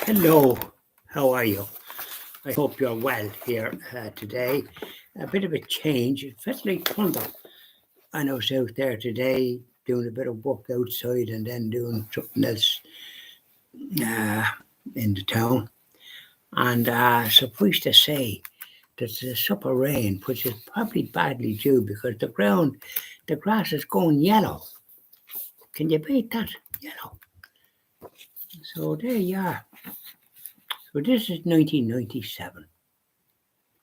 Hello, how are you? I hope you're well here today. A bit of a change. It felt like thunder. I was out there today doing a bit of work outside and then doing something else uh, in the town. And suffice to say, there's a sup of rain, which is probably badly due because the grass is going yellow. Can you beat that? Yellow. So there you are. So this is 1997.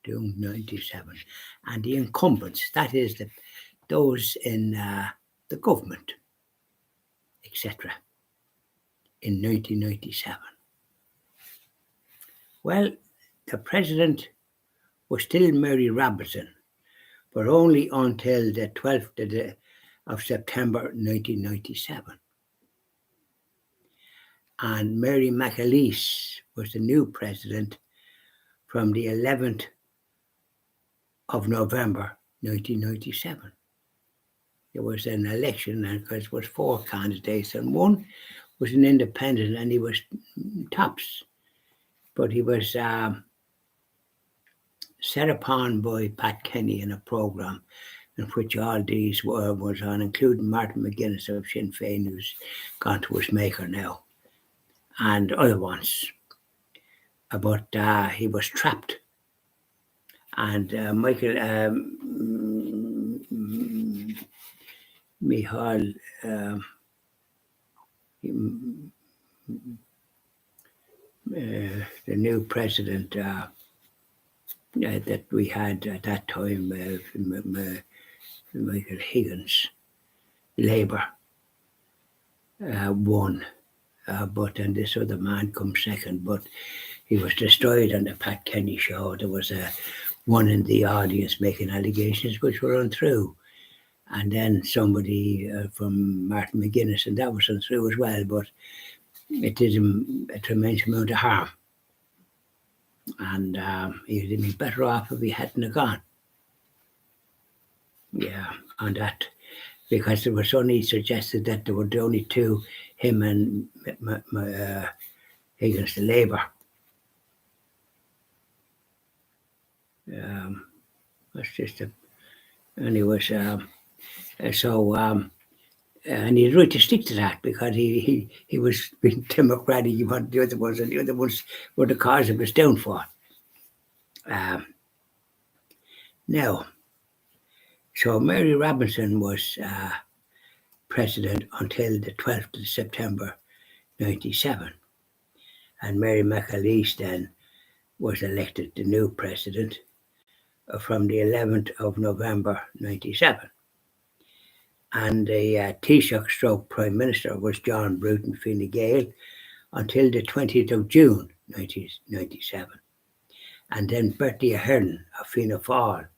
Doing 97, and the incumbents, that is those in the government, etc., in 1997. Well, the president was still Mary Robinson, but only until the 12th of September 1997. And Mary McAleese was the new president from the 11th of November 1997. There was an election, and because it was four candidates, and one was an independent, and he was tops, but he was set upon by Pat Kenny in a programme in which all these was on, including Martin McGuinness of Sinn Féin, who's gone to his maker now, and other ones. But he was trapped, and Michal. The new president that we had at that time, Michael Higgins, Labour, won, but then this other man come second, but he was destroyed on the Pat Kenny show. There was one in the audience making allegations which were untrue, and then somebody from Martin McGuinness, and that was untrue as well, but it did him a tremendous amount of harm. And he'd have been better off if he hadn't have gone. Yeah, on that, because it was only suggested that there were only two, him and Higgins, the Labour. That's just anyways. And he's right to stick to that because he was being democratic. He wanted the other ones, and the other ones were the cause of his downfall. Now, so Mary Robinson was president until the 12th of September 97. And Mary McAleese then was elected the new president from the 11th of November 97. And the Taoiseach stroke Prime Minister was John Bruton Fine Gael until the 20th of June 1997. And then Bertie Ahern of Fianna Fáil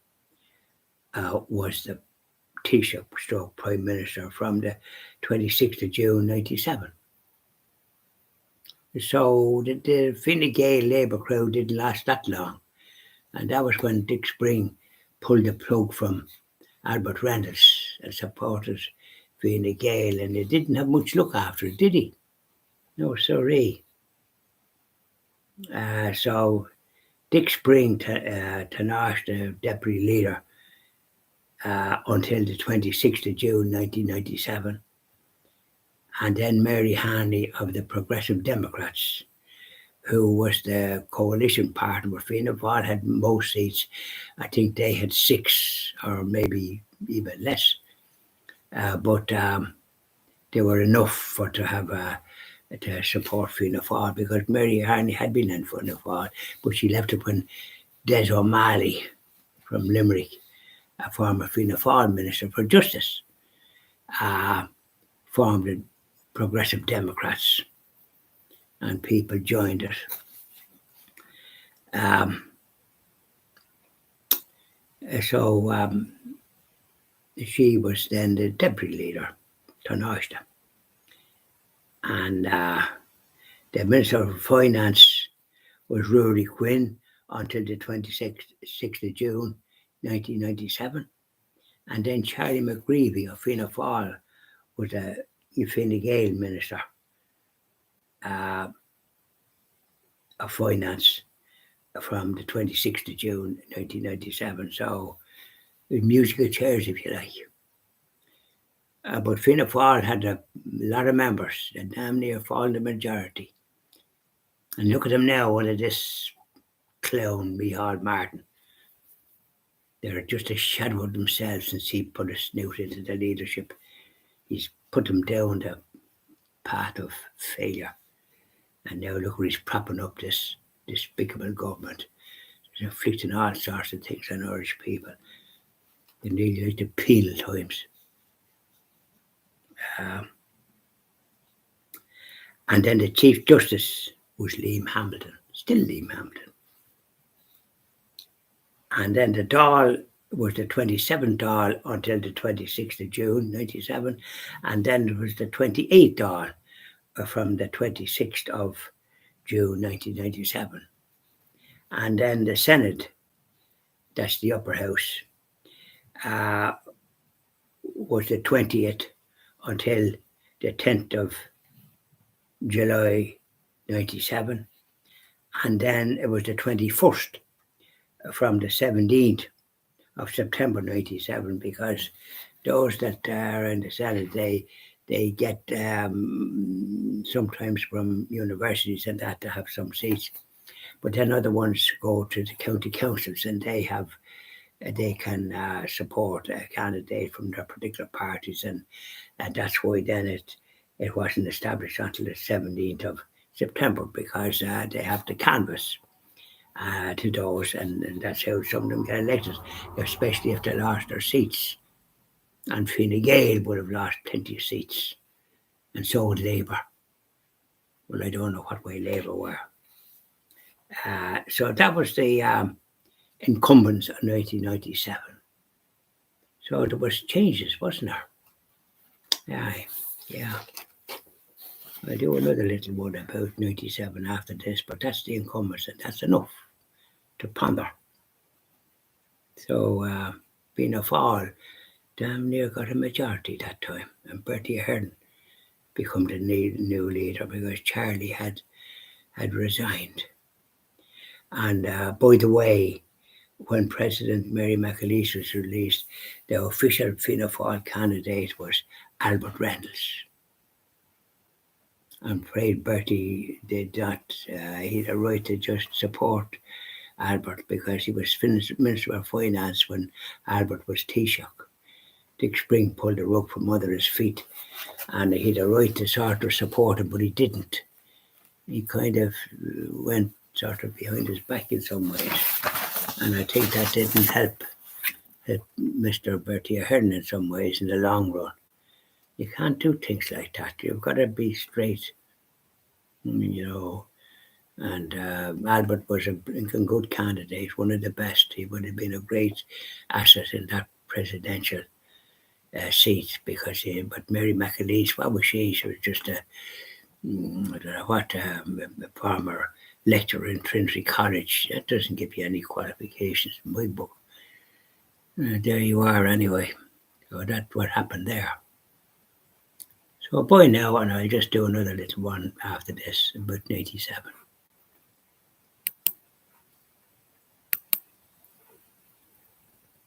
was the Taoiseach stroke Prime Minister from the 26th of June 97. So the Fine Gael Labour crowd didn't last that long. And that was when Dick Spring pulled the plug from Albert Reynolds and supported Fine Gael, and he didn't have much look after it, did he? No, sorry. So Dick Spring Tanash, the deputy leader, until the 26th of June 1997. And then Mary Hanley of the Progressive Democrats, who was the coalition partner with Fianna Fáil, had most seats. I think they had 6 or maybe even less. But they were enough to have to support Fianna Fáil, because Mary Harney had been in Fianna Fáil, but she left it when Des O'Malley from Limerick, a former Fianna Fáil Minister for Justice, formed the Progressive Democrats, and people joined it. So she was then the deputy leader, Taoiseach. And the Minister of Finance was Rory Quinn until the 26th of June 1997. And then Charlie McGreevy of Fianna Fáil was a Fine Gael minister of finance from the 26th of June 1997. So with musical chairs, if you like. But Fianna Fáil had a lot of members, a damn near fallen the majority. And look at them now, one of this clown, Micheál Martin. They're just a shadow of themselves since he put a snoot into the leadership. He's put them down the path of failure. And now look where he's propping up this despicable government. He's inflicting all sorts of things on Irish people. They're nearly like the penal times. And then the Chief Justice was Liam Hamilton, still Liam Hamilton. And then the Dáil was the 27th Dáil until the 26th of June 97. And then there was the 28th Dáil from the 26th of June 1997. And then the Senate, that's the upper house, was the 20th until the 10th of July 97. And then it was the 21st from the 17th of September 97, because those that are in the Senate, they get sometimes from universities and that to have some seats. But then other ones go to the county councils and they can support a candidate from their particular parties, and that's why then it wasn't established until the 17th of September, because they have to canvass to those, and that's how some of them get elected, especially if they lost their seats. And Fine Gael would have lost plenty of seats, and so would Labour. Well, I don't know what way Labour were. So that was the Incombants of 1997. So there was changes, wasn't there? Yeah. I'll do another little one about 97 after this, but that's the Incombents, and that's enough to ponder. So Fianna Fáil damn near got a majority that time, and Bertie Ahern become the new leader because Charlie had resigned. And by the way, when President Mary McAleese was released, the official Fianna Fáil candidate was Albert Reynolds. I'm afraid Bertie did not. He had a right to just support Albert because he was Minister of Finance when Albert was Taoiseach. Dick Spring pulled the rug from under his feet, and he had a right to sort of support him, but he didn't. He kind of went sort of behind his back in some ways, and I think that didn't help Mr. Bertie Ahern in some ways in the long run. You can't do things like that. You've got to be straight, And Albert was a good candidate, one of the best. He would have been a great asset in that presidential seat because but Mary McAleese, what was she? She was just a former lecturer in Trinity College. That doesn't give you any qualifications in my book. There you are anyway. So that's what happened there. So bye now, and I'll just do another little one after this about 97.